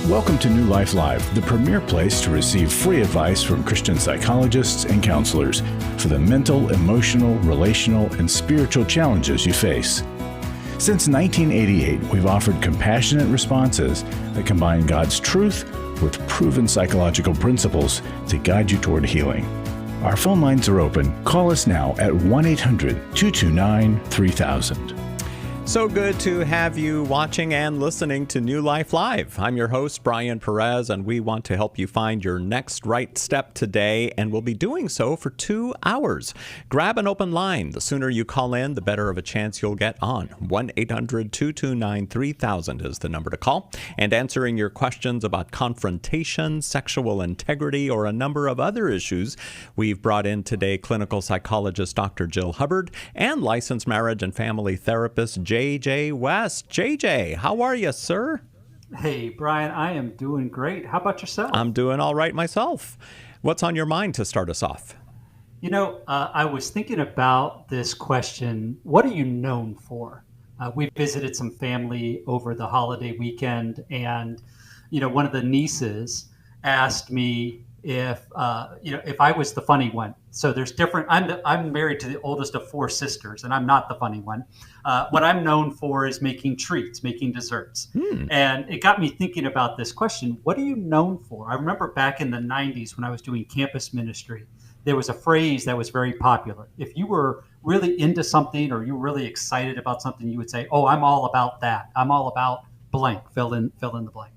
Welcome to New Life Live, the premier place to receive free advice from Christian psychologists and counselors for the mental, emotional, relational, and spiritual challenges you face. Since 1988, we've offered compassionate responses that combine God's truth with proven psychological principles to guide you toward healing. Our phone lines are open. Call us now at 1-800-229-3000. So good to have you watching and listening to New Life Live. I'm your host, Brian Perez, and we want to help you find your next right step today, and we'll be doing so for 2 hours. Grab an open line. The sooner you call in, the better of a chance you'll get on. 1-800-229-3000 is the number to call. And answering your questions about confrontation, sexual integrity, or a number of other issues, we've brought in today clinical psychologist Dr. Jill Hubbard and licensed marriage and family therapist J.J. West. J.J., how are you, sir? Hey, Brian, I am doing great. How about yourself? I'm doing all right myself. What's on your mind to start us off? You know, I was thinking about this question, what are you known for? We visited some family over the holiday weekend, and, one of the nieces asked me if I was the funny one. So there's different. I'm married to the oldest of 4 sisters, and I'm not the funny one. What I'm known for is making treats, making desserts. And it got me thinking about this question. What are you known for? I remember back in the 90s when I was doing campus ministry, there was a phrase that was very popular. If you were really into something or you were really excited about something, you would say, oh, I'm all about that. I'm all about blank, fill in the blank.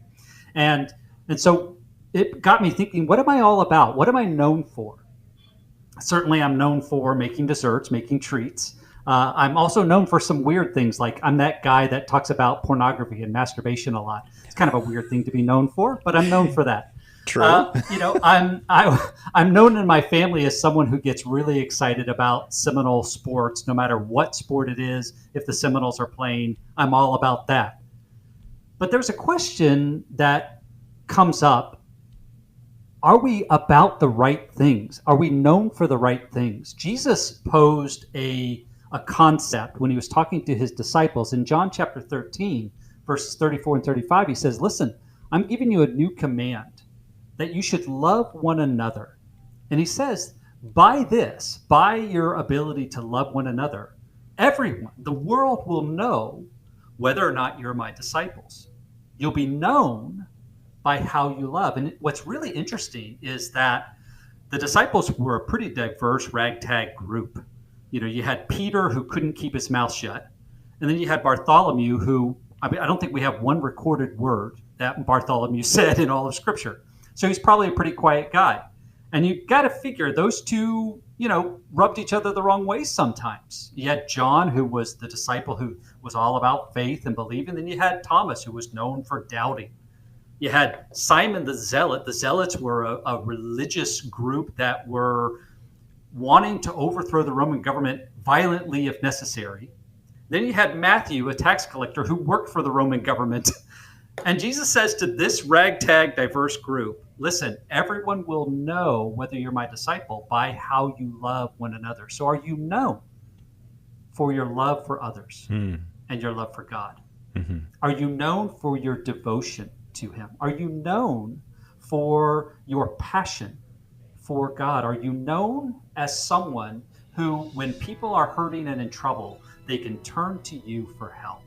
And so it got me thinking, what am I all about? What am I known for? Certainly, I'm known for making desserts, making treats. I'm also known for some weird things, like I'm that guy that talks about pornography and masturbation a lot. It's kind of a weird thing to be known for, but I'm known for that. True. I'm known in my family as someone who gets really excited about Seminole sports, no matter what sport it is. If the Seminoles are playing, I'm all about that. But there's a question that comes up. Are we about the right things? Are we known for the right things? Jesus posed a concept when he was talking to his disciples. In John chapter 13, verses 34 and 35, he says, listen, I'm giving you a new command, that you should love one another. And he says, by your ability to love one another, everyone, the world will know whether or not you're my disciples. You'll be known by how you love. And what's really interesting is that the disciples were a pretty diverse ragtag group. You had Peter, who couldn't keep his mouth shut. And then you had Bartholomew, who, I don't think we have one recorded word that Bartholomew said in all of Scripture. So he's probably a pretty quiet guy. And you got to figure those two, rubbed each other the wrong way sometimes. You had John, who was the disciple who was all about faith and believing. Then you had Thomas, who was known for doubting. You had Simon the Zealot. The Zealots were a religious group that were wanting to overthrow the Roman government violently if necessary. Then you had Matthew, a tax collector who worked for the Roman government. And Jesus says to this ragtag diverse group, listen, everyone will know whether you're my disciple by how you love one another. So are you known for your love for others and your love for God? Mm-hmm. Are you known for your devotion to him? Are you known for your passion for God? Are you known as someone who, when people are hurting and in trouble, they can turn to you for help?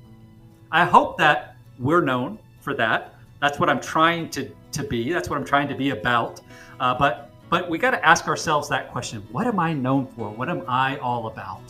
I hope that we're known for that. That's what I'm trying to be. That's what I'm trying to be about. But we got to ask ourselves that question. What am I known for? What am I all about?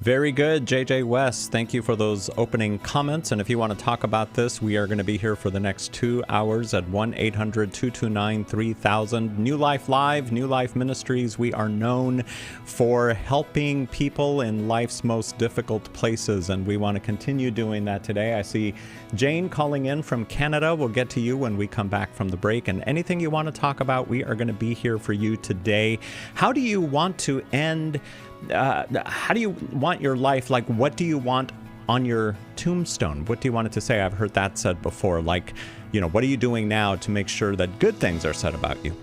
Very good, J.J. West. Thank you for those opening comments. And if you want to talk about this, we are going to be here for the next 2 hours at 1-800-229-3000. New Life Live, New Life Ministries. We are known for helping people in life's most difficult places, and we want to continue doing that today. I see Jane calling in from Canada. We'll get to you when we come back from the break. And anything you want to talk about, we are going to be here for you today. How do you want to end how do you want your life? Like, what do you want on your tombstone? What do you want it to say? I've heard that said before. Like, what are you doing now to make sure that good things are said about you?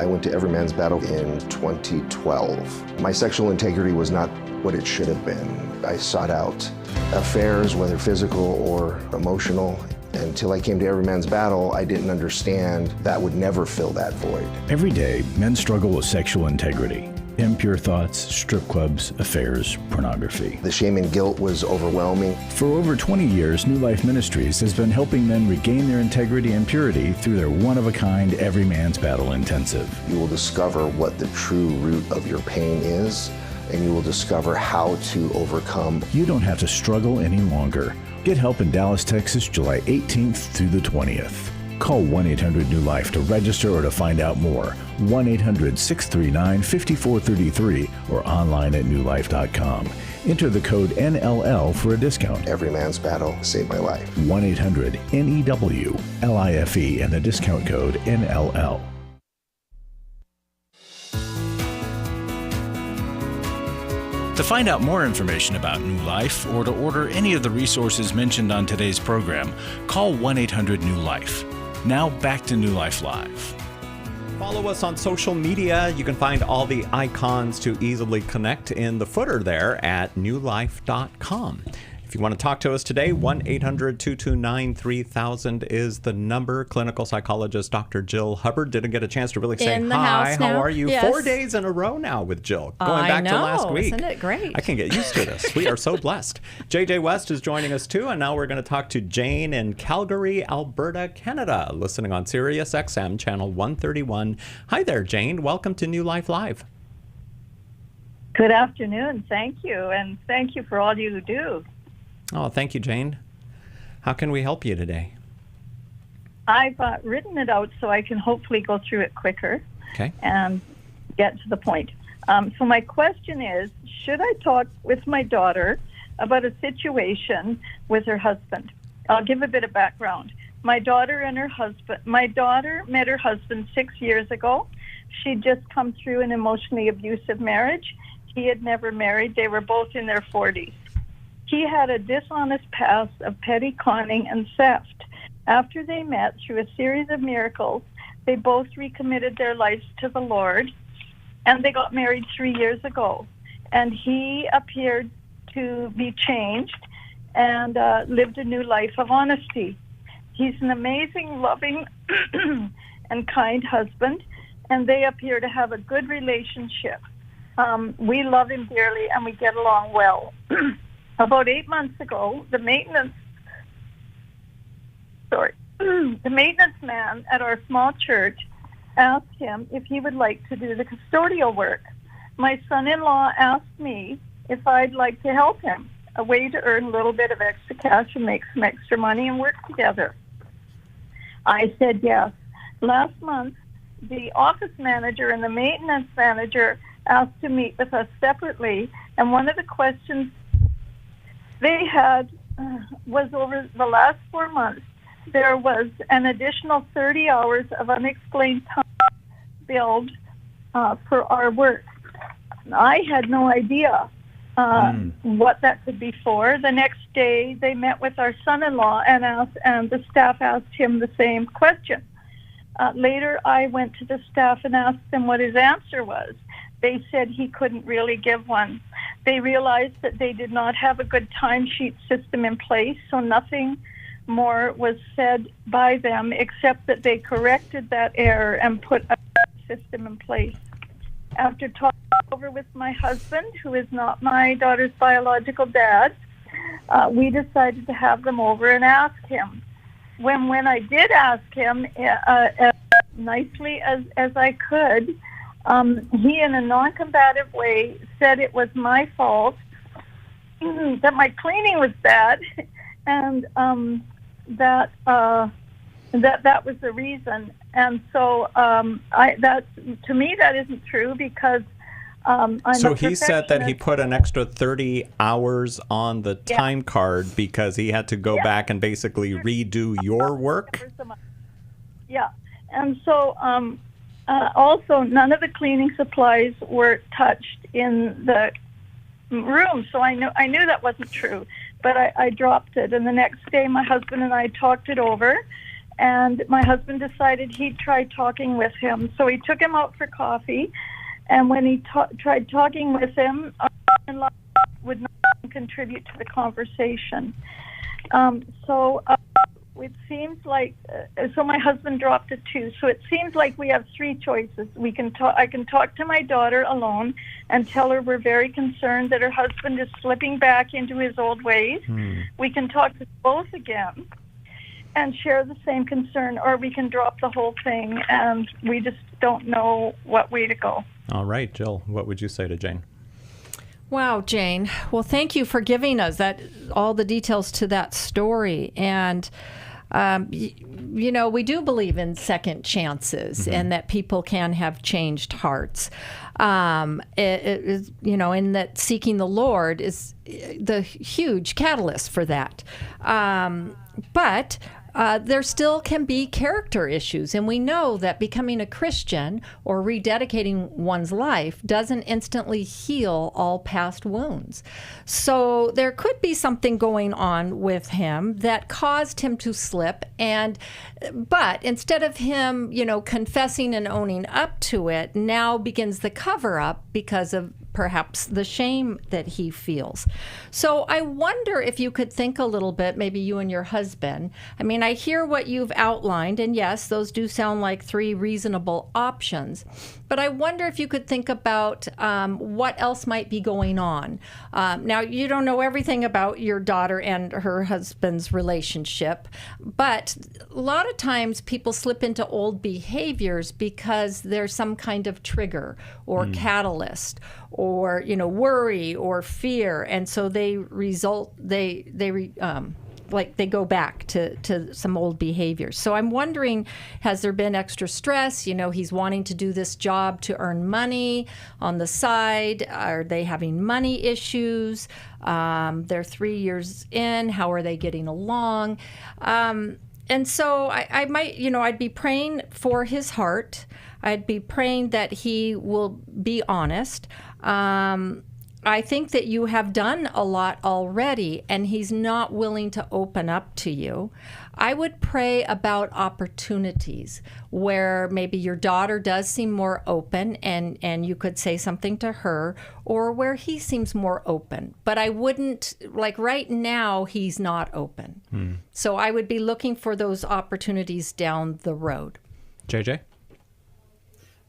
I went to Every Man's Battle in 2012. My sexual integrity was not what it should have been. I sought out affairs, whether physical or emotional. Until I came to Every Man's Battle, I didn't understand that would never fill that void. Every day, men struggle with sexual integrity. Impure thoughts, strip clubs, affairs, pornography. The shame and guilt was overwhelming. For over 20 years, New Life Ministries has been helping men regain their integrity and purity through their one-of-a-kind Every Man's Battle Intensive. You will discover what the true root of your pain is, and you will discover how to overcome. You don't have to struggle any longer. Get help in Dallas, Texas, July 18th through the 20th. Call 1-800-NEW-LIFE to register or to find out more. 1-800-639-5433 or online at newlife.com. Enter the code NLL for a discount. Every Man's Battle saved my life. 1-800-NEW-LIFE and the discount code NLL. To find out more information about New Life or to order any of the resources mentioned on today's program, call 1-800-NEW-LIFE. Now back to New Life Live. Follow us on social media. You can find all the icons to easily connect in the footer there at newlife.com. If you want to talk to us today, 1-800-229-3000 is the number. Clinical psychologist Dr. Jill Hubbard didn't get a chance to really say hi. How are you? Yes. 4 days in a row now with Jill. Going back to last week. Isn't it great? I can get used to this. We are so blessed. JJ West is joining us too, and now we're going to talk to Jane in Calgary, Alberta, Canada, listening on Sirius XM channel 131. Hi there, Jane. Welcome to New Life Live. Good afternoon. Thank you, and thank you for all you do. Oh, thank you, Jane. How can we help you today? I've written it out so I can hopefully go through it quicker and get to the point. So my question is, should I talk with my daughter about a situation with her husband? I'll give a bit of background. My daughter met her husband 6 years ago. She'd just come through an emotionally abusive marriage. He had never married. They were both in their 40s. He had a dishonest past of petty conning and theft. After they met through a series of miracles, they both recommitted their lives to the Lord, and they got married 3 years ago. And he appeared to be changed and lived a new life of honesty. He's an amazing, loving, and kind husband, and they appear to have a good relationship. We love him dearly, and we get along well. About 8 months ago, the maintenance man at our small church asked him if he would like to do the custodial work. My son-in-law asked me if I'd like to help him, a way to earn a little bit of extra cash and make some extra money and work together. I said yes. Last month, the office manager and the maintenance manager asked to meet with us separately, and one of the questions they had was, over the last 4 months, there was an additional 30 hours of unexplained time billed for our work. I had no idea what that could be for. The next day, they met with our son-in-law and the staff asked him the same question. Later, I went to the staff and asked them what his answer was. They said he couldn't really give one. They realized that they did not have a good timesheet system in place, so nothing more was said by them except that they corrected that error and put a system in place. After talking over with my husband, who is not my daughter's biological dad, we decided to have them over and ask him. When I did ask him as nicely as I could, he, in a non-combative way, said it was my fault, that my cleaning was bad, and that was the reason. And so, to me, that isn't true, because I'm So he said that he put an extra 30 hours on the time card because he had to go back and basically redo your work? Yeah. And so, also, none of the cleaning supplies were touched in the room, so I knew that wasn't true, but I dropped it. And the next day, my husband and I talked it over, And my husband decided he'd try talking with him. So he took him out for coffee. And when he tried talking with him, in-law would not contribute to the conversation. It seems like, so my husband dropped it too. So it seems like we have three choices. I can talk to my daughter alone and tell her we're very concerned that her husband is slipping back into his old ways. We can talk to both again and share the same concern, or we can drop the whole thing, and we just don't know what way to go. All right, Jill, what would you say to Jane? Wow, Jane. Well, thank you for giving us all the details to that story. And we do believe in second chances, and that people can have changed hearts. And that seeking the Lord is the huge catalyst for that. But there still can be character issues, and we know that becoming a Christian or rededicating one's life doesn't instantly heal all past wounds. So there could be something going on with him that caused him to slip, but instead of him, confessing and owning up to it, now begins the cover-up because of perhaps the shame that he feels. So I wonder if you could think a little bit, maybe you and your husband. I mean, I hear what you've outlined, and yes, those do sound like three reasonable options. But I wonder if you could think about what else might be going on. Now, you don't know everything about your daughter and her husband's relationship, but a lot of times people slip into old behaviors because there's some kind of trigger or catalyst, or worry or fear, and so they go back to some old behaviors. So I'm wondering, has there been extra stress? He's wanting to do this job to earn money on the side. Are they having money issues? They're 3 years in. How are they getting along? And so I might, I'd be praying for his heart. I'd be praying that he will be honest. I think that you have done a lot already, and he's not willing to open up to you. I would pray about opportunities where maybe your daughter does seem more open, and you could say something to her, or where he seems more open. But I wouldn't, right now, he's not open. So I would be looking for those opportunities down the road. JJ?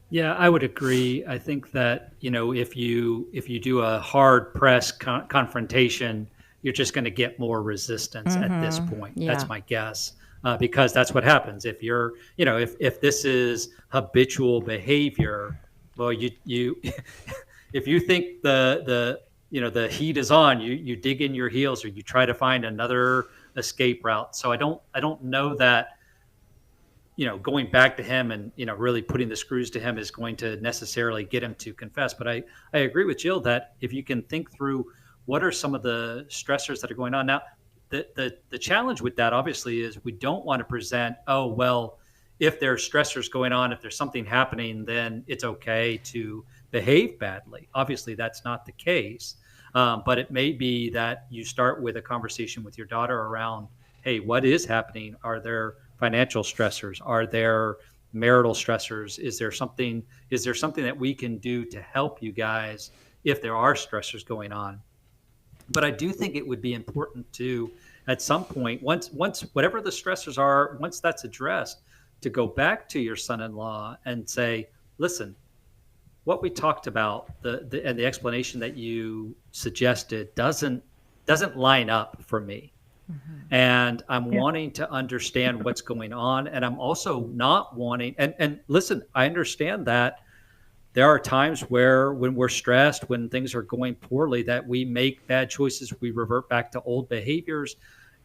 Yeah, I would agree. I think that, if you do a hard press confrontation, you're just going to get more resistance at this point. Yeah. That's my guess, because that's what happens. If you're, if this is habitual behavior, well, you if you think the heat is on, you dig in your heels, or you try to find another escape route. So I don't know that, going back to him and, really putting the screws to him is going to necessarily get him to confess. But I agree with Jill that if you can think through what are some of the stressors that are going on. Now, the challenge with that, obviously, is we don't want to present, oh, well, if there's stressors going on, if there's something happening, then it's okay to behave badly. Obviously, that's not the case. But it may be that you start with a conversation with your daughter around, hey, what is happening? Are there financial stressors? Are there marital stressors? Is there something that we can do to help you guys if there are stressors going on? But I do think it would be important to, at some point, once whatever the stressors are, once that's addressed, to go back to your son-in-law and say, listen, what we talked about, and the explanation that you suggested doesn't line up for me. And I'm wanting to understand what's going on. And I'm also not wanting, and listen, I understand that there are times when we're stressed, when things are going poorly, that we make bad choices, we revert back to old behaviors.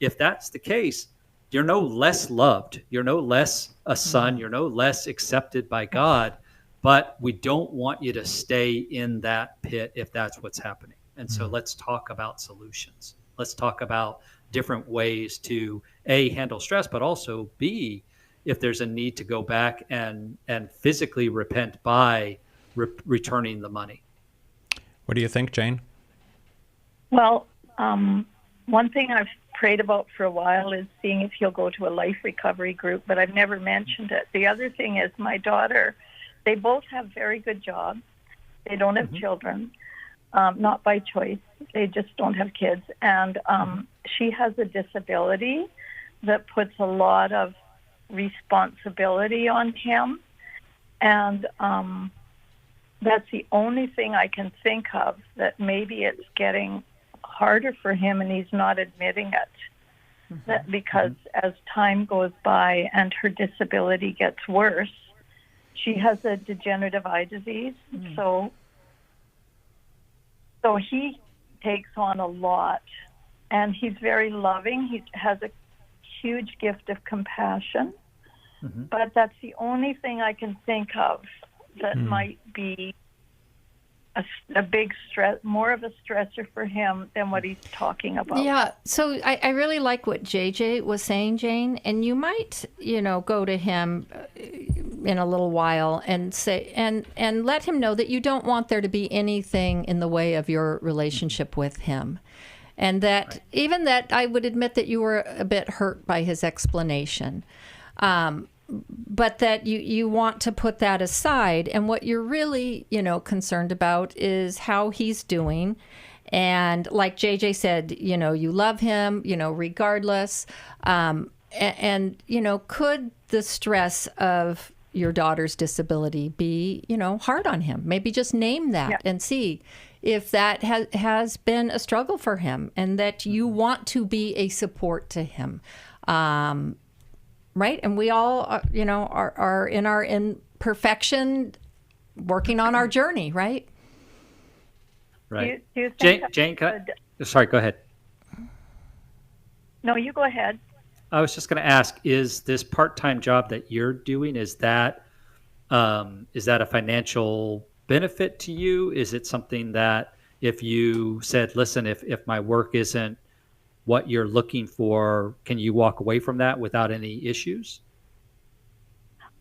If that's the case, you're no less loved. You're no less a son. You're no less accepted by God. But we don't want you to stay in that pit if that's what's happening. And so let's talk about solutions. Let's talk about different ways to A, handle stress, but also B, if there's a need to go back and physically repent by returning the money. What do you think, Jane? Well, one thing I've prayed about for a while is seeing if he'll go to a life recovery group, but I've never mentioned it. The other thing is my daughter, they both have very good jobs. They don't have children, not by choice. They just don't have kids. And she has a disability that puts a lot of responsibility on him. And that's the only thing I can think of, that maybe it's getting harder for him and he's not admitting it. That because as time goes by and her disability gets worse, she has a degenerative eye disease. So he takes on a lot, and he's very loving. He has a huge gift of compassion, but that's the only thing I can think of that might be a big stress, more of a stressor for him than what he's talking about. Yeah. So I really like what JJ was saying, Jane, and you might, go to him in a little while and say, and let him know that you don't want there to be anything in the way of your relationship with him. And that even that I would admit that you were a bit hurt by his explanation. But that you want to put that aside, and what you're really, concerned about is how he's doing. And like JJ said, you love him, regardless. And could the stress of your daughter's disability be, hard on him? Maybe just name that and see if that has been a struggle for him, and that you want to be a support to him. Right? And we all, are in our imperfection, working on our journey, right? Right. Do you think Jane, sorry, go ahead. No, you go ahead. I was just going to ask, is this part-time job that you're doing, is that a financial benefit to you? Is it something that if you said, listen, if my work isn't what you're looking for, can you walk away from that without any issues?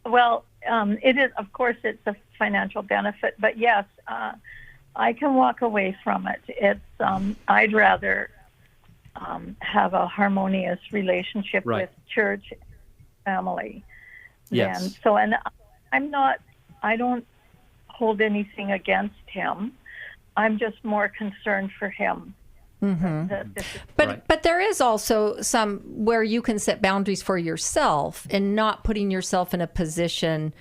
Well, it is, of course, it's a financial benefit, but yes, I can walk away from it. It's, I'd rather have a harmonious relationship with church, family. Yes. And so, and I don't hold anything against him. I'm just more concerned for him. But there is also some where you can set boundaries for yourself and not putting yourself in a position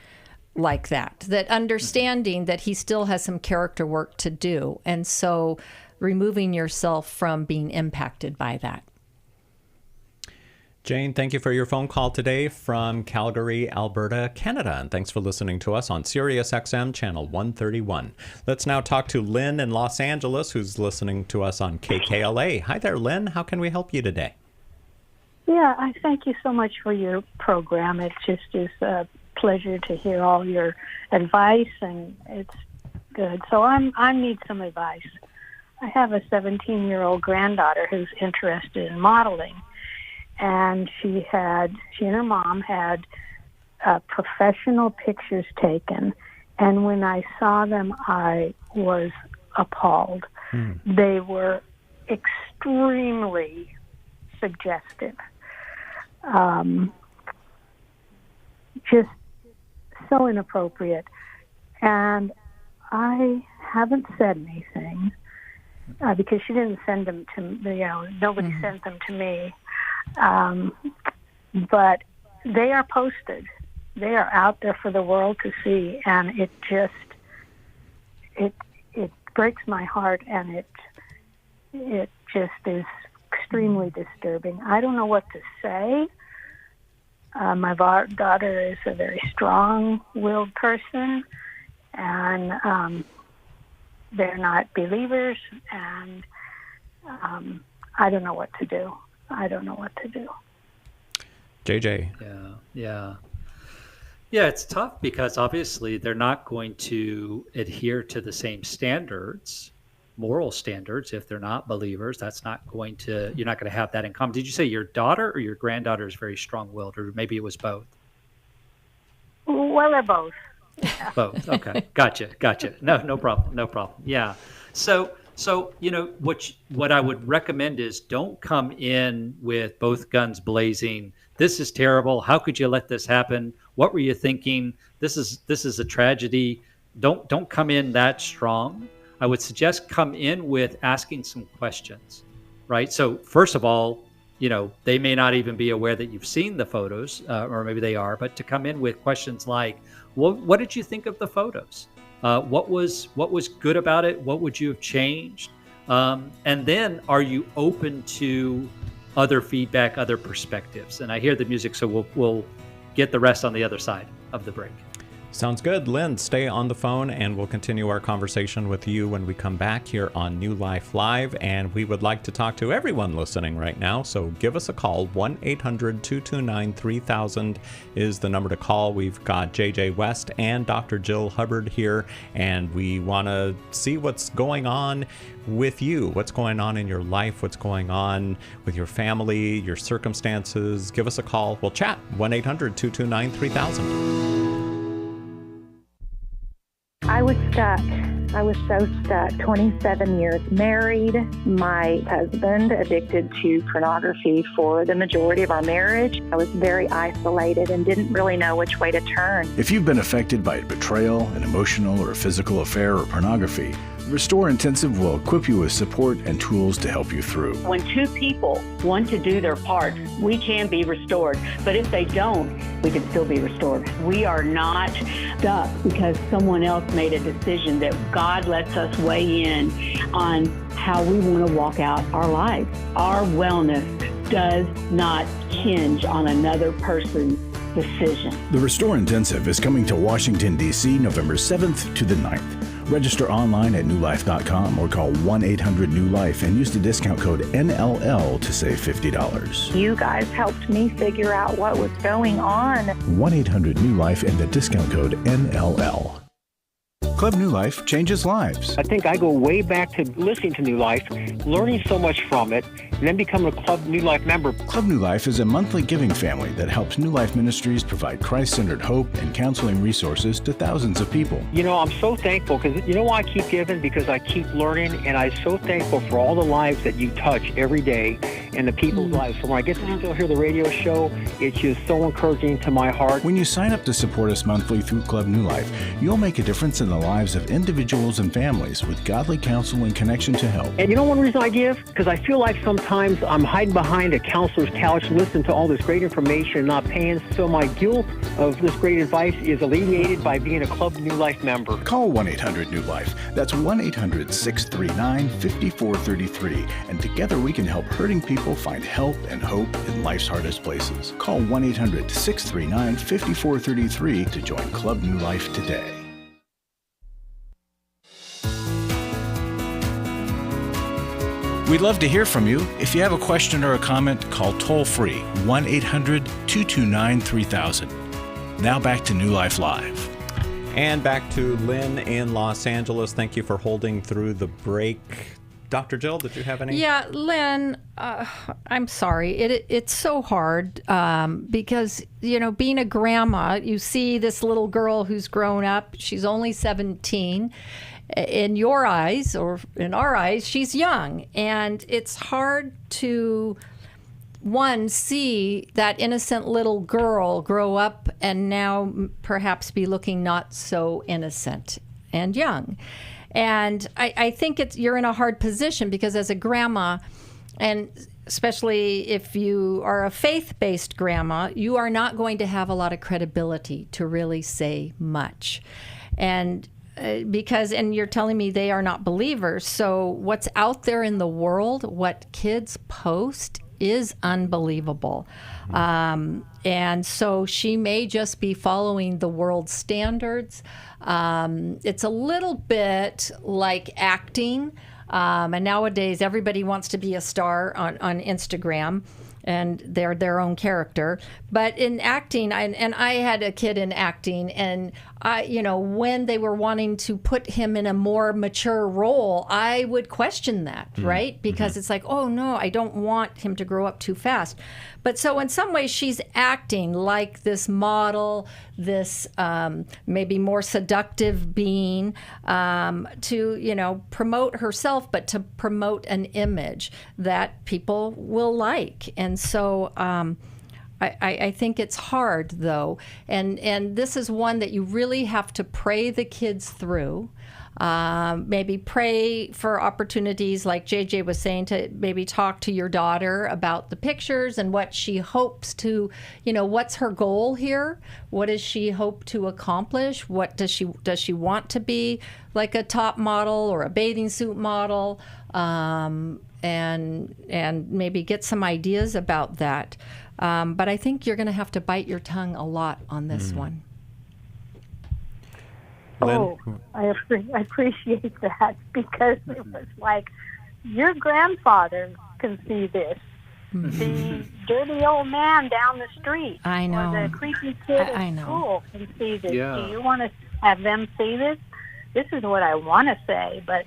like that understanding that he still has some character work to do, and so removing yourself from being impacted by that. Jane, thank you for your phone call today from Calgary, Alberta, Canada. And thanks for listening to us on Sirius XM Channel 131. Let's now talk to Lynn in Los Angeles, who's listening to us on KKLA. Hi there, Lynn. How can we help you today? Yeah, I thank you so much for your program. It just is a pleasure to hear all your advice, and it's good. So I need some advice. I have a 17-year-old granddaughter who's interested in modeling. And she and her mom had professional pictures taken. And when I saw them, I was appalled. They were extremely suggestive. Just so inappropriate. And I haven't said anything because she didn't send them to me. Nobody sent them to me. But they are posted. They are out there for the world to see, and it breaks my heart, and it just is extremely disturbing. I don't know what to say. My daughter is a very strong-willed person, and they're not believers, and I don't know what to do. JJ. Yeah, it's tough because obviously they're not going to adhere to the same standards, moral standards, if they're not believers. You're not going to have that in common. Did you say your daughter or your granddaughter is very strong-willed, or maybe it was both? Well, they're both. Both. Okay. Gotcha. No problem. Yeah. So So, what I would recommend is don't come in with both guns blazing. This is terrible. How could you let this happen? What were you thinking? This is a tragedy. Don't come in that strong. I would suggest come in with asking some questions, right? So first of all, they may not even be aware that you've seen the photos, or maybe they are, but to come in with questions like, what did you think of the photos? What was good about it? What would you have changed? And then are you open to other feedback, other perspectives? And I hear the music, so we'll get the rest on the other side of the break. Sounds good. Lynn, stay on the phone and we'll continue our conversation with you when we come back here on New Life Live. And we would like to talk to everyone listening right now. So give us a call. 1-800-229-3000 is the number to call. We've got JJ West and Dr. Jill Hubbard here, and we want to see what's going on with you, what's going on in your life, what's going on with your family, your circumstances. Give us a call. We'll chat. 1-800-229-3000. I was stuck. I was so stuck. 27 years married. My husband addicted to pornography for the majority of our marriage. I was very isolated and didn't really know which way to turn. If you've been affected by betrayal, an emotional or physical affair, or pornography, Restore Intensive will equip you with support and tools to help you through. When two people want to do their part, we can be restored. But if they don't, we can still be restored. We are not stuck because someone else made a decision. That God lets us weigh in on how we want to walk out our lives. Our wellness does not hinge on another person's decision. The Restore Intensive is coming to Washington, D.C. November 7th to the 9th. Register online at newlife.com or call 1-800-NEW-LIFE and use the discount code NLL to save $50. You guys helped me figure out what was going on. 1-800-NEW-LIFE and the discount code NLL. Club New Life changes lives. I think I go way back to listening to New Life, learning so much from it, and then becoming a Club New Life member. Club New Life is a monthly giving family that helps New Life Ministries provide Christ-centered hope and counseling resources to thousands of people. I'm so thankful because why I keep giving? Because I keep learning, and I'm so thankful for all the lives that you touch every day and the people's lives. So when I get to still hear the radio show, it's just so encouraging to my heart. When you sign up to support us monthly through Club New Life, you'll make a difference in the lives of individuals and families with godly counsel and connection to help. And one reason I give? Because I feel like sometimes I'm hiding behind a counselor's couch and listening to all this great information and not paying. So my guilt of this great advice is alleviated by being a Club New Life member. Call 1-800-NEW-LIFE. That's 1-800-639-5433. And together we can help hurting people find help and hope in life's hardest places. Call 1-800-639-5433 to join Club New Life today. We'd love to hear from you. If you have a question or a comment, call toll-free 1-800-229-3000. Now back to New Life Live. And back to Lynn in Los Angeles. Thank you for holding through the break. Dr. Jill, did you have any? Yeah, Lynn, I'm sorry. It's so hard because, being a grandma, you see this little girl who's grown up. She's only 17. In your eyes, or in our eyes, she's young. And it's hard to, see that innocent little girl grow up and now perhaps be looking not so innocent and young. And I think you're in a hard position because as a grandma, and especially if you are a faith-based grandma, you are not going to have a lot of credibility to really say much. And you're telling me they are not believers. So what's out there in the world, what kids post is unbelievable. And so she may just be following the world standards. It's a little bit like acting. And nowadays everybody wants to be a star on Instagram. and they're their own character. But in acting, and I had a kid in acting, and when they were wanting to put him in a more mature role, I would question that, right? Because it's like, oh no, I don't want him to grow up too fast. But so in some ways, she's acting like this model, this maybe more seductive being to, promote herself, but to promote an image that people will like. And so I think it's hard, though. And this is one that you really have to pray the kids through. Maybe pray for opportunities, like JJ was saying, to maybe talk to your daughter about the pictures and what she hopes to, what's her goal here? What does she hope to accomplish? What does she want to be, like a top model or a bathing suit model? And maybe get some ideas about that. But I think you're going to have to bite your tongue a lot on this one. Oh, I appreciate that, because it was like, your grandfather can see this. The dirty old man down the street, I know, or the creepy kid at school can see this. Yeah. Do you want to have them see this? This is what I want to say, but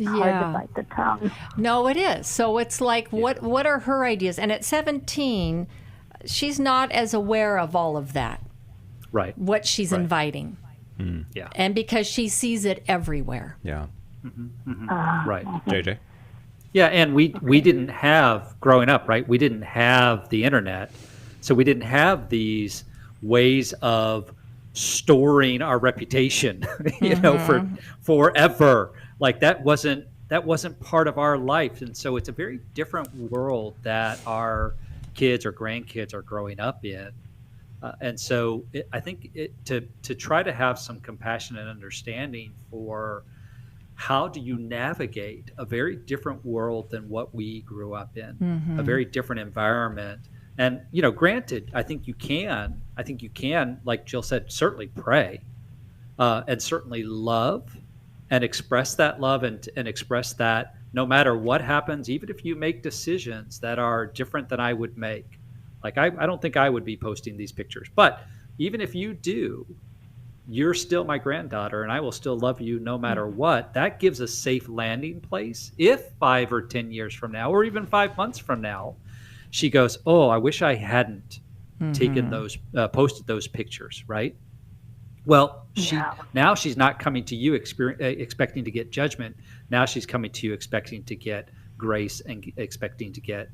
hard to bite the tongue. No, it is. So it's like, what are her ideas? And at 17, she's not as aware of all of that. Right. What she's inviting. Yeah. And because she sees it everywhere. Yeah. Right. JJ? Yeah, and we didn't have, growing up, right, we didn't have the internet, so we didn't have these ways of storing our reputation, for forever. Like that wasn't part of our life. And so it's a very different world that our kids or grandkids are growing up in. And so I think to try to have some compassion and understanding for how do you navigate a very different world than what we grew up in, a very different environment. And, granted, I think you can, like Jill said, certainly pray and certainly love and express that love and express that no matter what happens, even if you make decisions that are different than I would make. Like, I don't think I would be posting these pictures, but even if you do, you're still my granddaughter and I will still love you no matter what. That gives a safe landing place. If 5 or 10 years from now, or even 5 months from now, she goes, oh, I wish I hadn't taken those, posted those pictures, right? Well, now she's not coming to you expecting to get judgment. Now she's coming to you expecting to get grace and expecting to get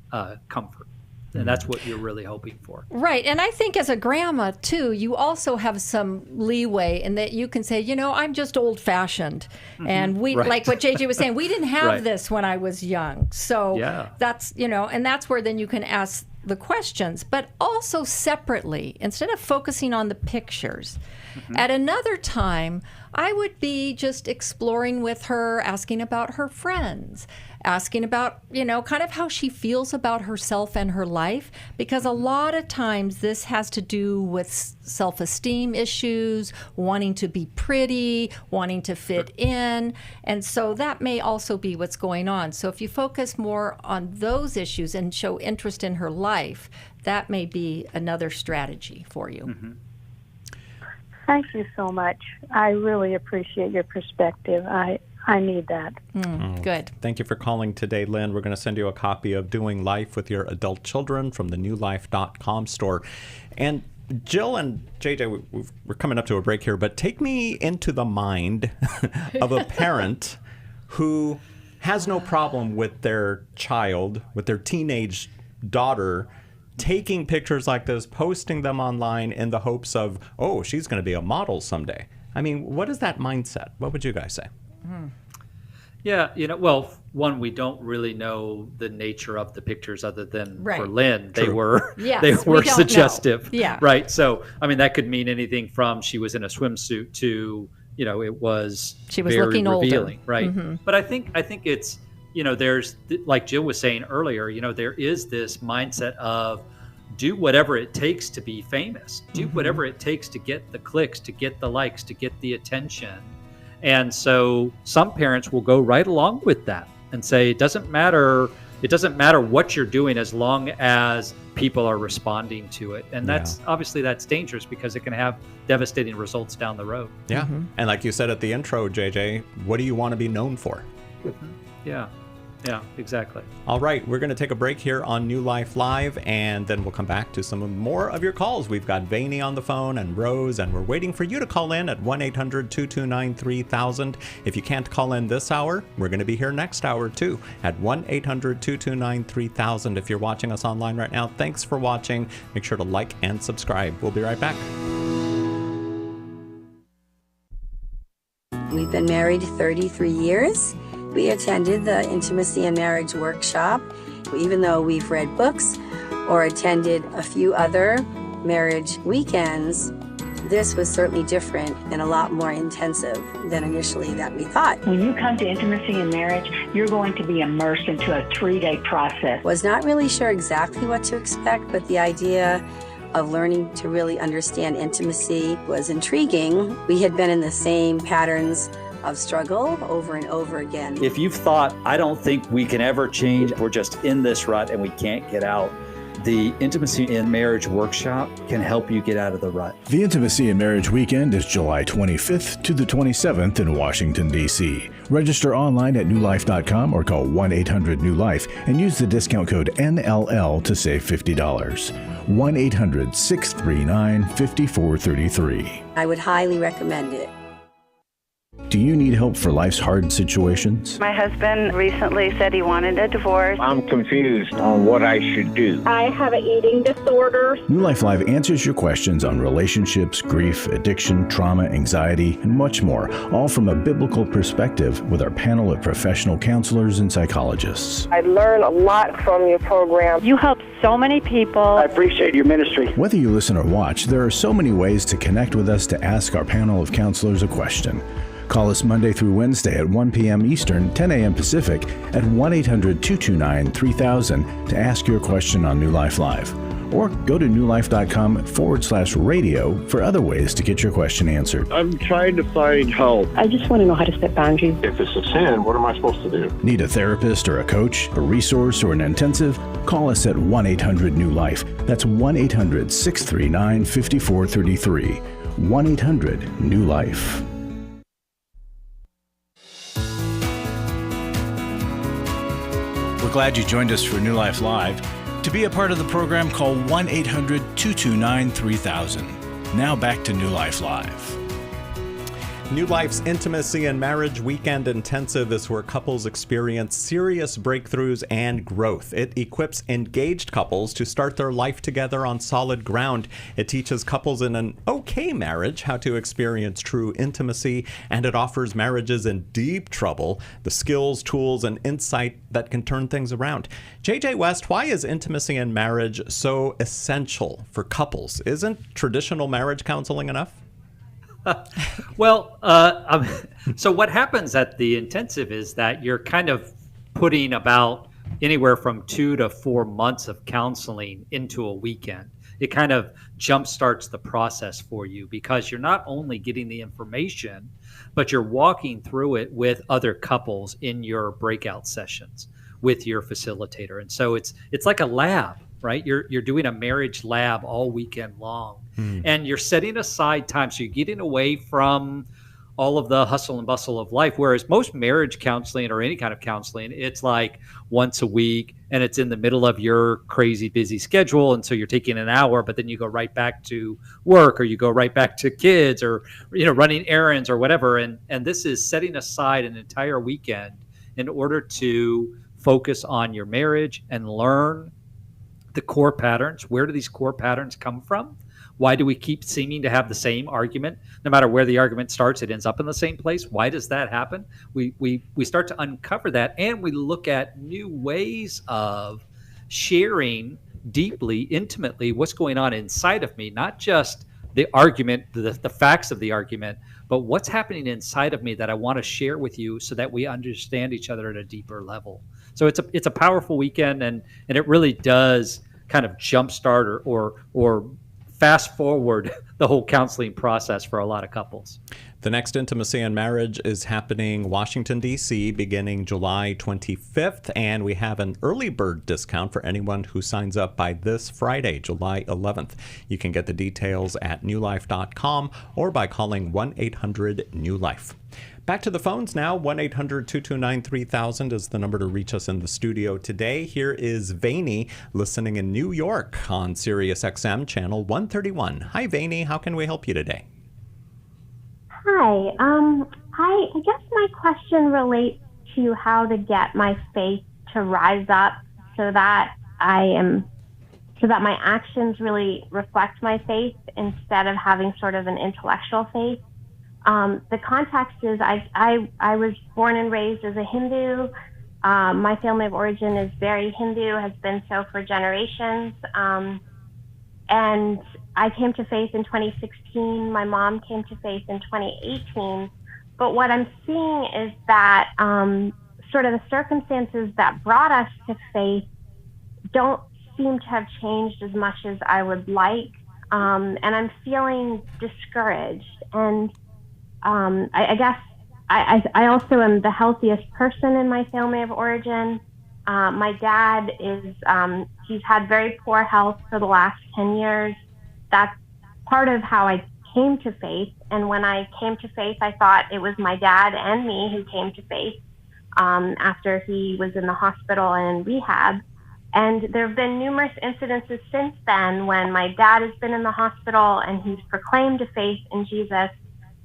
comfort. And that's what you're really hoping for. Right. And I think as a grandma, too, you also have some leeway in that you can say, I'm just old-fashioned. And we, like what JJ was saying, we didn't have this when I was young. So that's, and that's where then you can ask the questions, but also separately, instead of focusing on the pictures. At another time, I would be just exploring with her, asking about her friends, asking about, kind of how she feels about herself and her life, because a lot of times this has to do with self-esteem issues, wanting to be pretty, wanting to fit in, and so that may also be what's going on. So if you focus more on those issues and show interest in her life, that may be another strategy for you. Thank you so much. I really appreciate your perspective. I need that. Good. Thank you for calling today, Lynn. We're going to send you a copy of Doing Life with Your Adult Children from the newlife.com store. And Jill and JJ, we're coming up to a break here, but take me into the mind of a parent who has no problem with their child, with their teenage daughter, taking pictures like this, posting them online in the hopes of, oh, she's going to be a model someday. I mean, what is that mindset? What would you guys say? Yeah, well, one, we don't really know the nature of the pictures other than for Lynn. They were suggestive. Yeah. Right. So, I mean, that could mean anything from she was in a swimsuit to, it was she was very looking revealing. older. Right. But I think it's, there's, like Jill was saying earlier, there is this mindset of do whatever it takes to be famous, do whatever it takes to get the clicks, to get the likes, to get the attention. And so some parents will go right along with that and say, it doesn't matter It doesn't matter what you're doing as long as people are responding to it. And that's obviously that's dangerous because it can have devastating results down the road. Yeah. And like you said at the intro, JJ, what do you want to be known for? Yeah. Yeah, exactly. All right, we're going to take a break here on New Life Live, and then we'll come back to some more of your calls. We've got Vaney on the phone and Rose, and we're waiting for you to call in at 1-800-229-3000. If you can't call in this hour, we're going to be here next hour too at 1-800-229-3000. If you're watching us online right now, thanks for watching. Make sure to like and subscribe. We'll be right back. We've been married 33 years. We attended the Intimacy and Marriage Workshop. Even though we've read books or attended a few other marriage weekends, this was certainly different and a lot more intensive than initially that we thought. When you come to Intimacy and Marriage, you're going to be immersed into a 3-day process. Was not really sure exactly what to expect, but the idea of learning to really understand intimacy was intriguing. We had been in the same patterns of struggle over and over again. If you've thought, I don't think we can ever change, we're just in this rut and we can't get out, the Intimacy and Marriage Workshop can help you get out of the rut. The Intimacy and Marriage Weekend is July 25th to the 27th in Washington, D.C. Register online at newlife.com or call 1-800-NEW-LIFE and use the discount code NLL to save $50. 1-800-639-5433. I would highly recommend it. Do you need help for life's hard situations? My husband recently said he wanted a divorce. I'm confused on what I should do. I have an eating disorder. New Life Live answers your questions on relationships, grief, addiction, trauma, anxiety, and much more, all from a biblical perspective with our panel of professional counselors and psychologists. I learn a lot from your program. You help so many people. I appreciate your ministry. Whether you listen or watch, there are so many ways to connect with us to ask our panel of counselors a question. Call us Monday through Wednesday at 1 p.m. Eastern, 10 a.m. Pacific at 1-800-229-3000 to ask your question on New Life Live. Or go to newlife.com/radio for other ways to get your question answered. I'm trying to find help. I just want to know how to set boundaries. If it's a sin, what am I supposed to do? Need a therapist or a coach, a resource, or an intensive? Call us at 1-800-NEW-LIFE. That's 1-800-639-5433. 1-800-NEW-LIFE. We're glad you joined us for New Life Live. To be a part of the program, call 1-800-229-3000. Now back to New Life Live. New Life's Intimacy and Marriage Weekend Intensive is where couples experience serious breakthroughs and growth. It equips engaged couples to start their life together on solid ground. It teaches couples in an okay marriage how to experience true intimacy, and it offers marriages in deep trouble the skills, tools, and insight that can turn things around. JJ West, why is intimacy and marriage so essential for couples? Isn't traditional marriage counseling enough? Well, so what happens at the intensive is that you're kind of putting about anywhere from 2 to 4 months of counseling into a weekend. It kind of jumpstarts the process for you because you're not only getting the information, but you're walking through it with other couples in your breakout sessions with your facilitator. And so it's like a lab, right? You're doing a marriage lab all weekend long. And you're setting aside time. So you're getting away from all of the hustle and bustle of life. Whereas most marriage counseling or any kind of counseling, it's like once a week and it's in the middle of your crazy busy schedule. And so you're taking an hour, but then you go right back to work or you go right back to kids or, running errands or whatever. And this is setting aside an entire weekend in order to focus on your marriage and learn the core patterns. Where do these core patterns come from? Why do we keep seeming to have the same argument? No matter where the argument starts, it ends up in the same place. Why does that happen? We start to uncover that, and we look at new ways of sharing deeply, intimately what's going on inside of me, not just the argument, the facts of the argument, but what's happening inside of me that I want to share with you so that we understand each other at a deeper level. So it's a powerful weekend, and it really does kind of jumpstart or fast forward the whole counseling process for a lot of couples. The next Intimacy in Marriage is happening Washington, D.C., beginning July 25th, and we have an early bird discount for anyone who signs up by this Friday, July 11th. You can get the details at newlife.com or by calling 1-800-NEW-LIFE. Back to the phones now. 1-800-229-3000 is the number to reach us in the studio today. Here is Vaini listening in New York on Sirius XM channel 131. Hi, Vaini. How can we help you today? Hi. I guess my question relates to how to get my faith to rise up so that my actions really reflect my faith instead of having sort of an intellectual faith. The context is I was born and raised as a Hindu. My family of origin is very Hindu, has been so for generations. And I came to faith in 2016. My mom came to faith in 2018. But what I'm seeing is that sort of the circumstances that brought us to faith don't seem to have changed as much as I would like. And I'm feeling discouraged. And I guess I also am the healthiest person in my family of origin. My dad is, he's had very poor health for the last 10 years. That's part of how I came to faith. And when I came to faith, I thought it was my dad and me who came to faith after he was in the hospital and in rehab. And there have been numerous incidences since then when my dad has been in the hospital and he's proclaimed a faith in Jesus.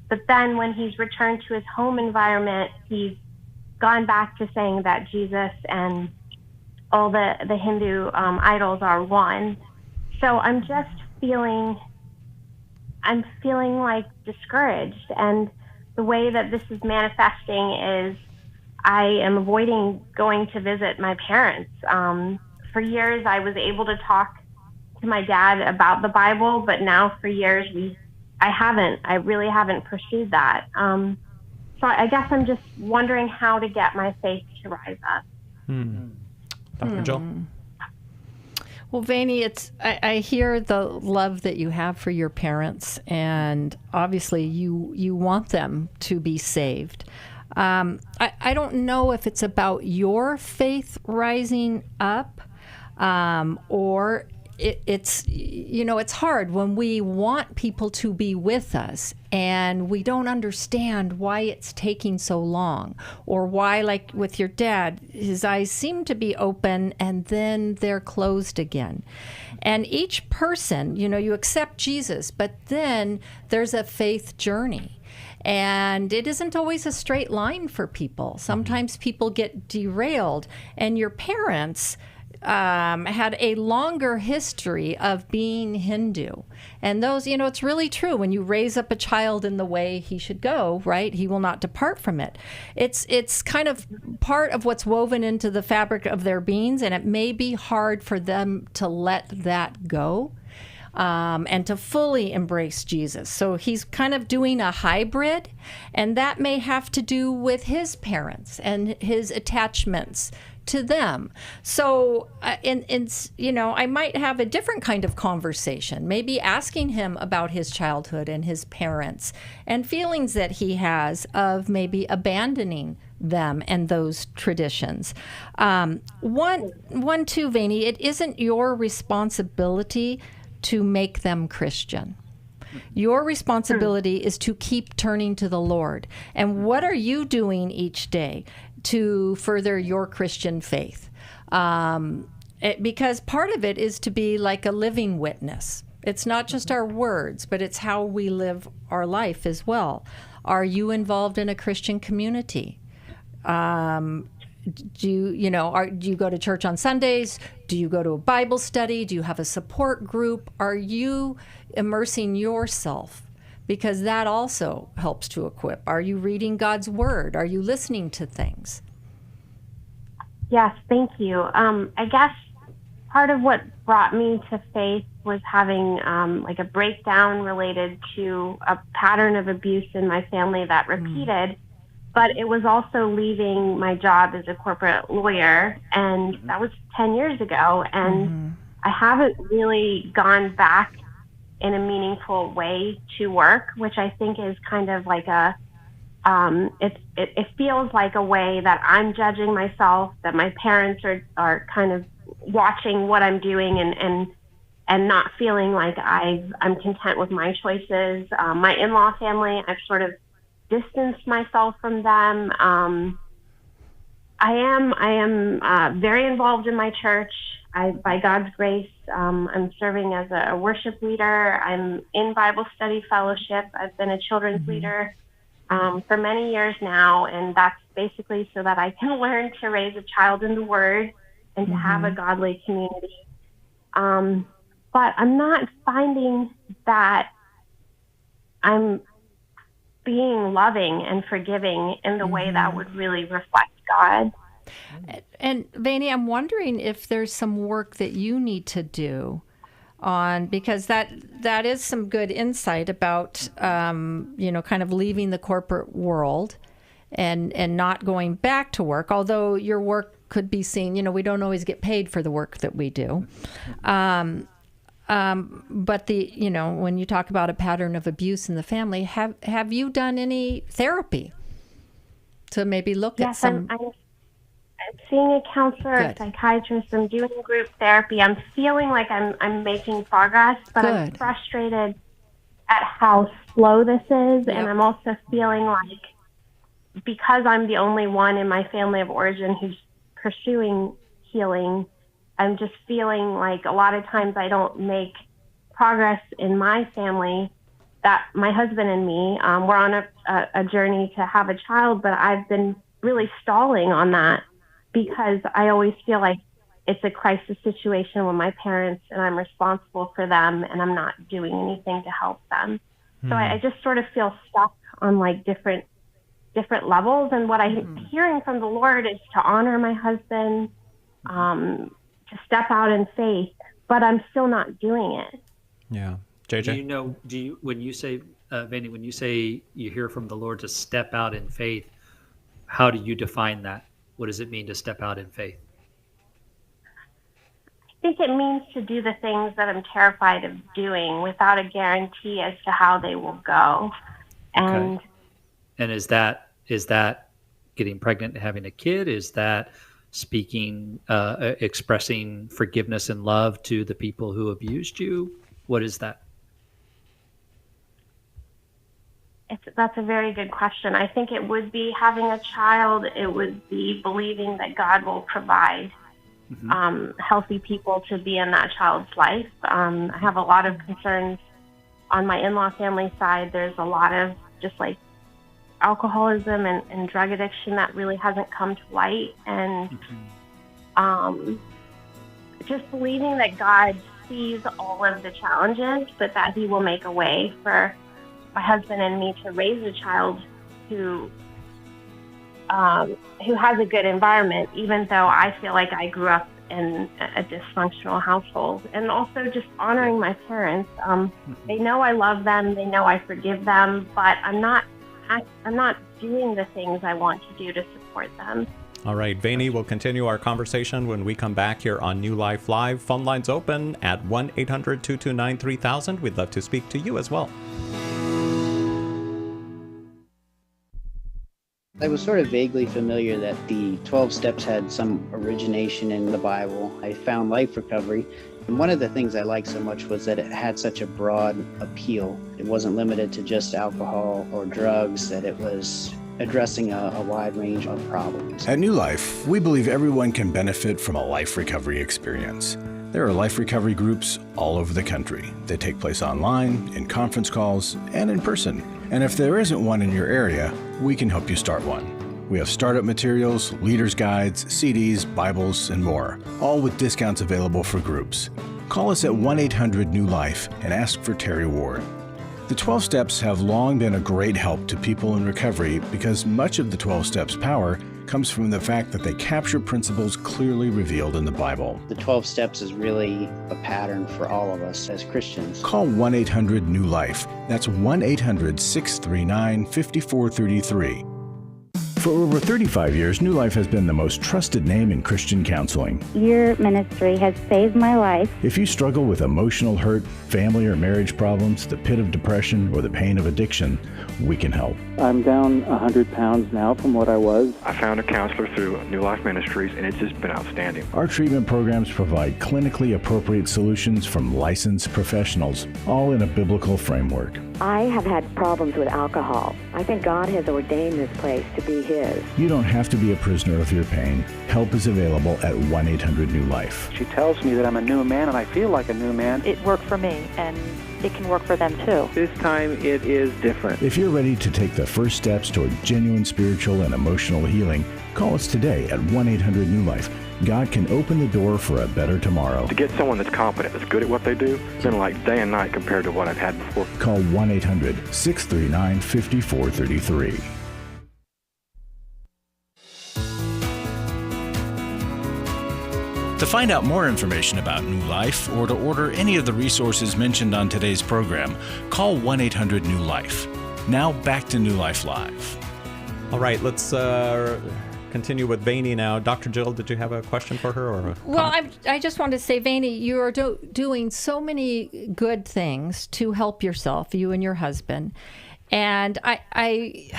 But then when he's returned to his home environment, he's gone back to saying that Jesus and all the Hindu idols are one. So I'm just feeling like discouraged. And the way that this is manifesting is I am avoiding going to visit my parents. For years, I was able to talk to my dad about the Bible, but now for years, I really haven't pursued that. So I guess I'm just wondering how to get my faith to rise up. Dr. Jill? Well, Vaini, I hear the love that you have for your parents, and obviously you want them to be saved. I don't know if it's about your faith rising up, or it's hard when we want people to be with us and we don't understand why it's taking so long, or why, like with your dad, his eyes seem to be open and then they're closed again. And each person, you accept Jesus, but then there's a faith journey. And it isn't always a straight line for people. Sometimes people get derailed, and your parents had a longer history of being Hindu. And those, it's really true. When you raise up a child in the way he should go, right, he will not depart from it. It's kind of part of what's woven into the fabric of their beings, and it may be hard for them to let that go. And to fully embrace Jesus. So he's kind of doing a hybrid, and that may have to do with his parents and his attachments to them. So, I might have a different kind of conversation, maybe asking him about his childhood and his parents and feelings that he has of maybe abandoning them and those traditions. Too, Vaini, it isn't your responsibility to make them Christian. Your responsibility is to keep turning to the Lord. And what are you doing each day to further your Christian faith? Because part of it is to be like a living witness. It's not just our words, but it's how we live our life as well. Are you involved in a Christian community? Do you go to church on Sundays? Do you go to a Bible study? Do you have a support group? Are you immersing yourself? Because that also helps to equip. Are you reading God's Word? Are you listening to things? Yes, thank you. I guess part of what brought me to faith was having like a breakdown related to a pattern of abuse in my family that repeated. But it was also leaving my job as a corporate lawyer, and that was 10 years ago. And I haven't really gone back in a meaningful way to work, which I think is kind of like it feels like a way that I'm judging myself, that my parents are kind of watching what I'm doing and not feeling like I'm content with my choices. My in-law family, I've sort of distanced myself from them. I am very involved in my church. By God's grace, I'm serving as a worship leader. I'm in Bible study fellowship. I've been a children's leader for many years now, and that's basically so that I can learn to raise a child in the Word and to have a godly community. But I'm not finding that I'm being loving and forgiving in the way that would really reflect God. And Vani, I'm wondering if there's some work that you need to do on, because that is some good insight about, kind of leaving the corporate world and not going back to work, although your work could be seen, we don't always get paid for the work that we do. But when you talk about a pattern of abuse in the family, have you done any therapy to maybe look at some? I'm seeing a counselor, a psychiatrist. I'm doing group therapy. I'm feeling like I'm making progress, but I'm frustrated at how slow this is. And I'm also feeling like, because I'm the only one in my family of origin who's pursuing healing, I'm just feeling like a lot of times I don't make progress in my family. That my husband and me, we're on a journey to have a child, but I've been really stalling on that, because I always feel like it's a crisis situation with my parents and I'm responsible for them and I'm not doing anything to help them. So I just sort of feel stuck on like different levels. And what I'm hearing from the Lord is to honor my husband, to step out in faith, but I'm still not doing it. Yeah. JJ? When you say, Vani, when you say you hear from the Lord to step out in faith, how do you define that? What does it mean to step out in faith? I think it means to do the things that I'm terrified of doing without a guarantee as to how they will go. And is that getting pregnant and having a kid? Is that speaking, expressing forgiveness and love to the people who abused you? What is that? That's a very good question. I think it would be having a child. It would be believing that God will provide healthy people to be in that child's life. I have a lot of concerns on my in-law family side. There's a lot of just like alcoholism and drug addiction that really hasn't come to light. And just believing that God sees all of the challenges, but that he will make a way for my husband and me to raise a child who has a good environment, even though I feel like I grew up in a dysfunctional household. And also just honoring my parents. They know I love them, they know I forgive them, but I'm not doing the things I want to do to support them. All right, Vani, we'll continue our conversation when we come back here on New Life Live. Phone lines open at 1-800-229-3000. We'd love to speak to you as well. I was sort of vaguely familiar that the 12 steps had some origination in the Bible. I found Life Recovery, and one of the things I liked so much was that it had such a broad appeal. It wasn't limited to just alcohol or drugs, that it was addressing a wide range of problems. At New Life, we believe everyone can benefit from a life recovery experience. There are life recovery groups all over the country. They take place online, in conference calls, and in person. And if there isn't one in your area, we can help you start one. We have startup materials, leaders' guides, CDs, Bibles, and more, all with discounts available for groups. Call us at 1-800-NEW-LIFE and ask for Terry Ward. The 12 Steps have long been a great help to people in recovery because much of the 12 Steps' power comes from the fact that they capture principles clearly revealed in the Bible. The 12 Steps is really a pattern for all of us as Christians. Call 1-800-NEW-LIFE. That's 1-800-639-5433. For over 35 years, New Life has been the most trusted name in Christian counseling. Your ministry has saved my life. If you struggle with emotional hurt, family or marriage problems, the pit of depression, or the pain of addiction, we can help. I'm down 100 pounds now from what I was. I found a counselor through New Life Ministries, and it's just been outstanding. Our treatment programs provide clinically appropriate solutions from licensed professionals, all in a biblical framework. I have had problems with alcohol. I think God has ordained this place to be His. You don't have to be a prisoner of your pain. Help is available at 1-800-NEW-LIFE. She tells me that I'm a new man, and I feel like a new man. It worked for me, and it can work for them too. This time it is different. If you're ready to take the first steps toward genuine spiritual and emotional healing, call us today at 1-800-NEW-LIFE. God can open the door for a better tomorrow. To get someone that's competent, that's good at what they do, it's been like day and night compared to what I've had before. Call 1-800-639-5433. To find out more information about New Life or to order any of the resources mentioned on today's program, call 1-800-NEW-LIFE. Now back to New Life Live. All right, let's continue with Vaini now. Dr. Jill, did you have a question for her? Or well, I just wanted to say, Vaini, you are doing so many good things to help yourself, you and your husband. And I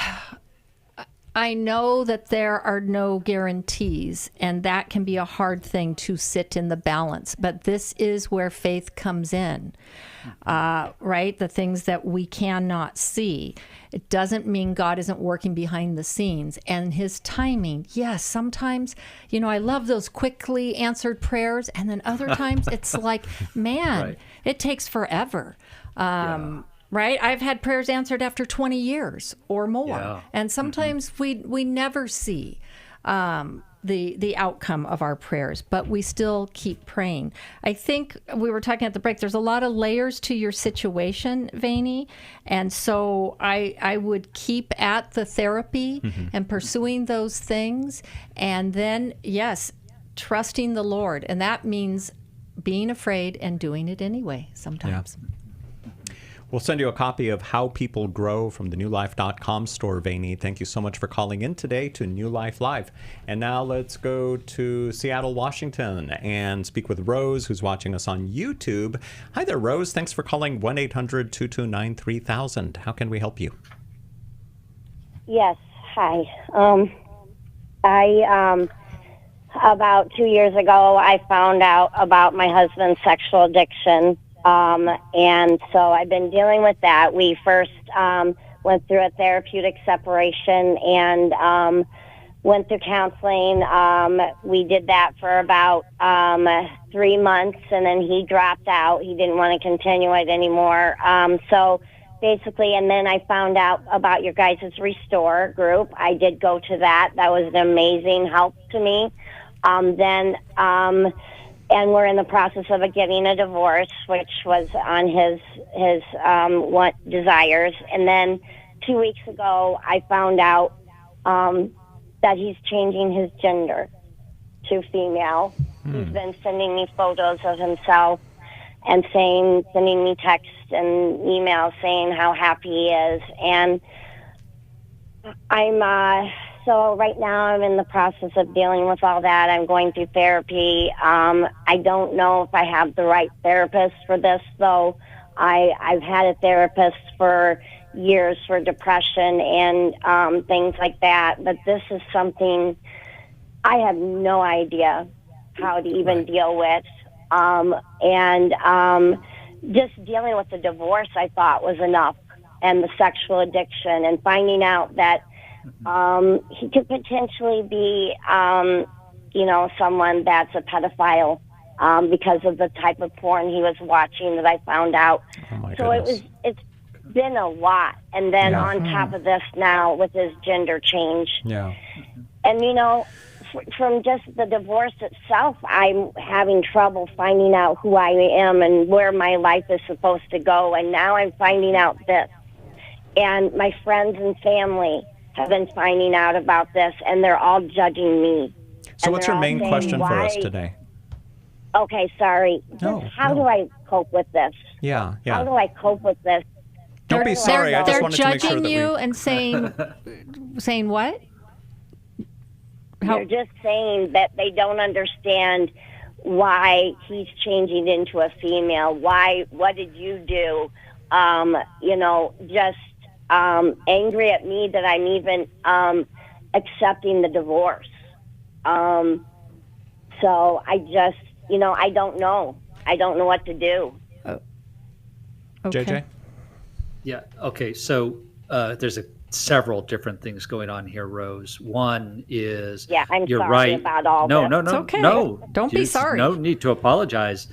know that there are no guarantees, and that can be a hard thing to sit in the balance. But this is where faith comes in, right? The things that we cannot see. It doesn't mean God isn't working behind the scenes. And His timing, yes, sometimes, I love those quickly answered prayers. And then other times it's like, man, right. It takes forever. Right? I've had prayers answered after 20 years or more. Yeah. And sometimes we never see the outcome of our prayers, but we still keep praying. I think we were talking at the break, there's a lot of layers to your situation, Vaini. And so I would keep at the therapy and pursuing those things. And then, yes, trusting the Lord. And that means being afraid and doing it anyway sometimes. Yeah. We'll send you a copy of How People Grow from the newlife.com store, Vaini. Thank you so much for calling in today to New Life Live. And now let's go to Seattle, Washington, and speak with Rose, who's watching us on YouTube. Hi there, Rose. Thanks for calling 1-800-229-3000. How can we help you? Yes. Hi. About 2 years ago, I found out about my husband's sexual addiction. And so I've been dealing with that. We first went through a therapeutic separation and went through counseling. We did that for about 3 months, and then he dropped out. He didn't want to continue it anymore. So basically, and then I found out about your guys' Restore group. I did go to that. That was an amazing help to me. And we're in the process of getting a divorce, which was on his desires. And then 2 weeks ago, I found out that he's changing his gender to female. He's been sending me photos of himself and sending me texts and emails saying how happy he is. And so right now I'm in the process of dealing with all that. I'm going through therapy. I don't know if I have the right therapist for this, though. I've had a therapist for years for depression and things like that, but this is something I have no idea how to even deal with. Just dealing with the divorce I thought was enough, and the sexual addiction, and finding out that he could potentially be, someone that's a pedophile because of the type of porn he was watching that I found out. So it's been a lot. And then on top of this now with his gender change. Yeah. And, from just the divorce itself, I'm having trouble finding out who I am and where my life is supposed to go. And now I'm finding out this. And my friends and family have been finding out about this, and they're all judging me. So what's your main question for us today? Okay, sorry. How do I cope with this? Yeah. How do I cope with this? Don't be sorry. I just wanted to make sure that they're judging you and saying what? They're just saying that they don't understand why he's changing into a female. What did you do? Just angry at me that I'm even accepting the divorce. So I just, I don't know. I don't know what to do. Okay. JJ? Yeah. Okay. So there's several different things going on here, Rose. One is I'm you're sorry right. about all no, this. no, It's no, okay. no. Don't be sorry. No need to apologize.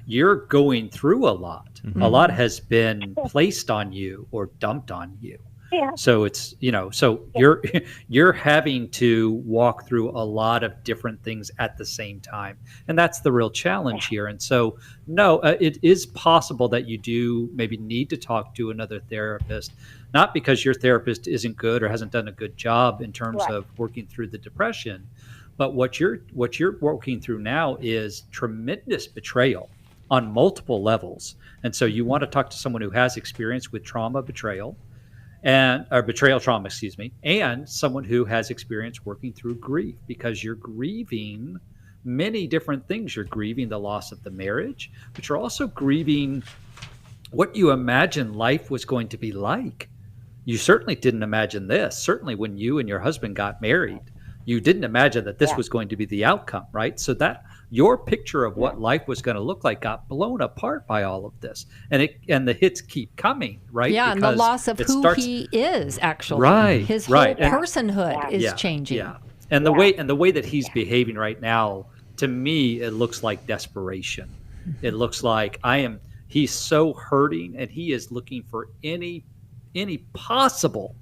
You're going through a lot. Mm-hmm. A lot has been placed on you or dumped on you. Yeah. So it's, you're having to walk through a lot of different things at the same time. And that's the real challenge here. And so, no, it is possible that you do maybe need to talk to another therapist, not because your therapist isn't good or hasn't done a good job in terms of working through the depression, but what you're working through now is tremendous betrayal on multiple levels. And so you want to talk to someone who has experience with betrayal trauma, and someone who has experience working through grief, because you're grieving many different things. You're grieving the loss of the marriage, but you're also grieving what you imagine life was going to be like. You certainly didn't imagine this. Certainly when you and your husband got married, you didn't imagine that this was going to be the outcome, right? So that your picture of what life was going to look like got blown apart by all of this, and the hits keep coming, right? Yeah, and the loss of who he is, actually, right? His whole personhood is changing. Yeah, and the way that he's behaving right now, to me, it looks like desperation. It looks like he's so hurting, and he is looking for any possible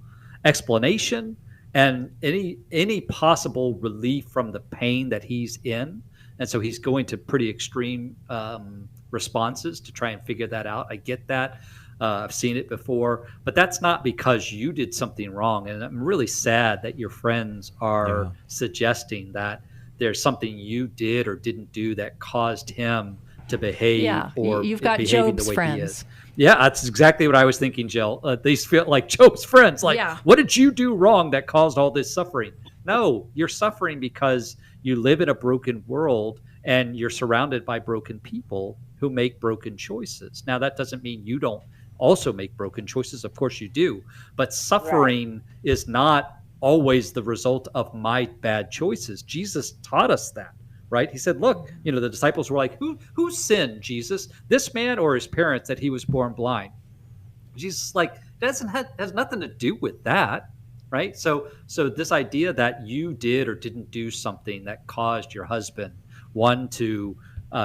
explanation and any possible relief from the pain that he's in. And so he's going to pretty extreme responses to try and figure that out. I get that. I've seen it before, but that's not because you did something wrong. And I'm really sad that your friends are suggesting that there's something you did or didn't do that caused him to behave or you've got behaving Job's the way friends. he is. Yeah, that's exactly what I was thinking, Jill. These feel like Job's friends. Like, what did you do wrong that caused all this suffering? No, you're suffering because you live in a broken world and you're surrounded by broken people who make broken choices. Now, that doesn't mean you don't also make broken choices. Of course you do. But suffering is not always the result of my bad choices. Jesus taught us that. Right? He said, look, the disciples were like, who sinned, Jesus? This man or his parents that he was born blind? Jesus is like, has nothing to do with that. Right? So this idea that you did or didn't do something that caused your husband, one, to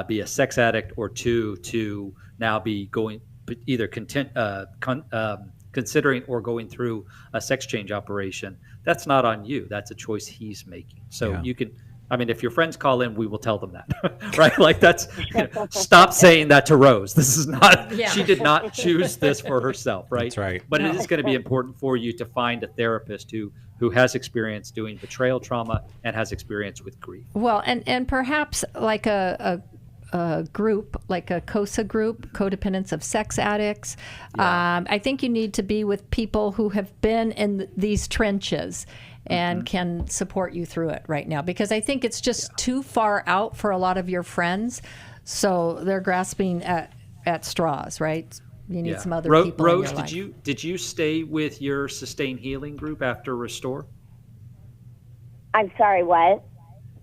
be a sex addict, or two, to now be going either considering or going through a sex change operation, that's not on you. That's a choice he's making. So you can, if your friends call in, we will tell them that, right? Like stop saying that to Rose. This is not, she did not choose this for herself, right? That's right. But it is going to be important for you to find a therapist who has experience doing betrayal trauma and has experience with grief. Well, and perhaps like a group, like a COSA group, Codependence of Sex Addicts. I think you need to be with people who have been in these trenches and can support you through it right now, because I think it's just too far out for a lot of your friends, so they're grasping at straws, right? You need some other people Rose, in your life. did you stay with your Sustain Healing group after Restore? I'm sorry, what?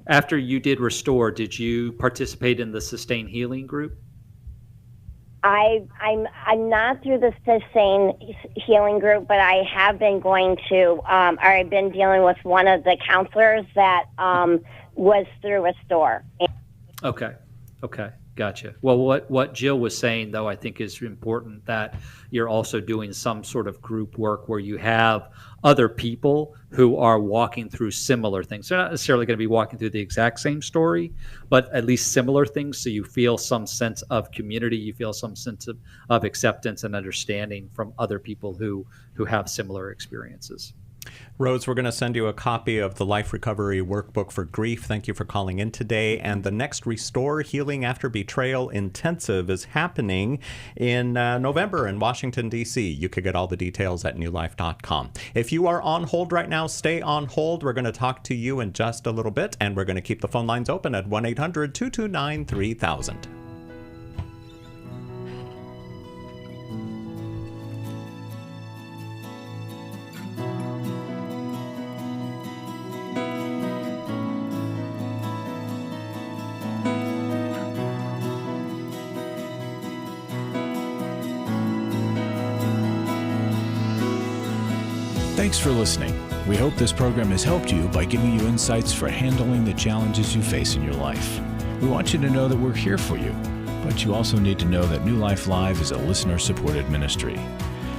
After you did Restore, did you participate in the Sustain Healing group? I'm not through the Sustain Healing group, but I have been going to, or I've been dealing with one of the counselors that was through Restore. Okay, gotcha. Well, what Jill was saying, though, I think is important, that you're also doing some sort of group work where you have other people who are walking through similar things. They're not necessarily going to be walking through the exact same story, but at least similar things, so you feel some sense of community, you feel some sense of acceptance and understanding from other people who have similar experiences. Rose, we're going to send you a copy of the Life Recovery Workbook for Grief. Thank you for calling in today. And the next Restore Healing After Betrayal Intensive is happening in November in Washington, D.C. You could get all the details at newlife.com. If you are on hold right now, stay on hold. We're going to talk to you in just a little bit, and we're going to keep the phone lines open at 1-800-229-3000. Thanks for listening. We hope this program has helped you by giving you insights for handling the challenges you face in your life. We want you to know that we're here for you, but you also need to know that New Life Live is a listener-supported ministry.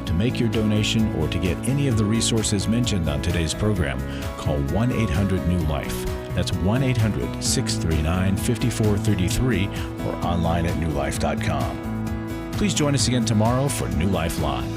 To make your donation or to get any of the resources mentioned on today's program, call 1-800-NEW-LIFE. That's 1-800-639-5433 or online at newlife.com. Please join us again tomorrow for New Life Live.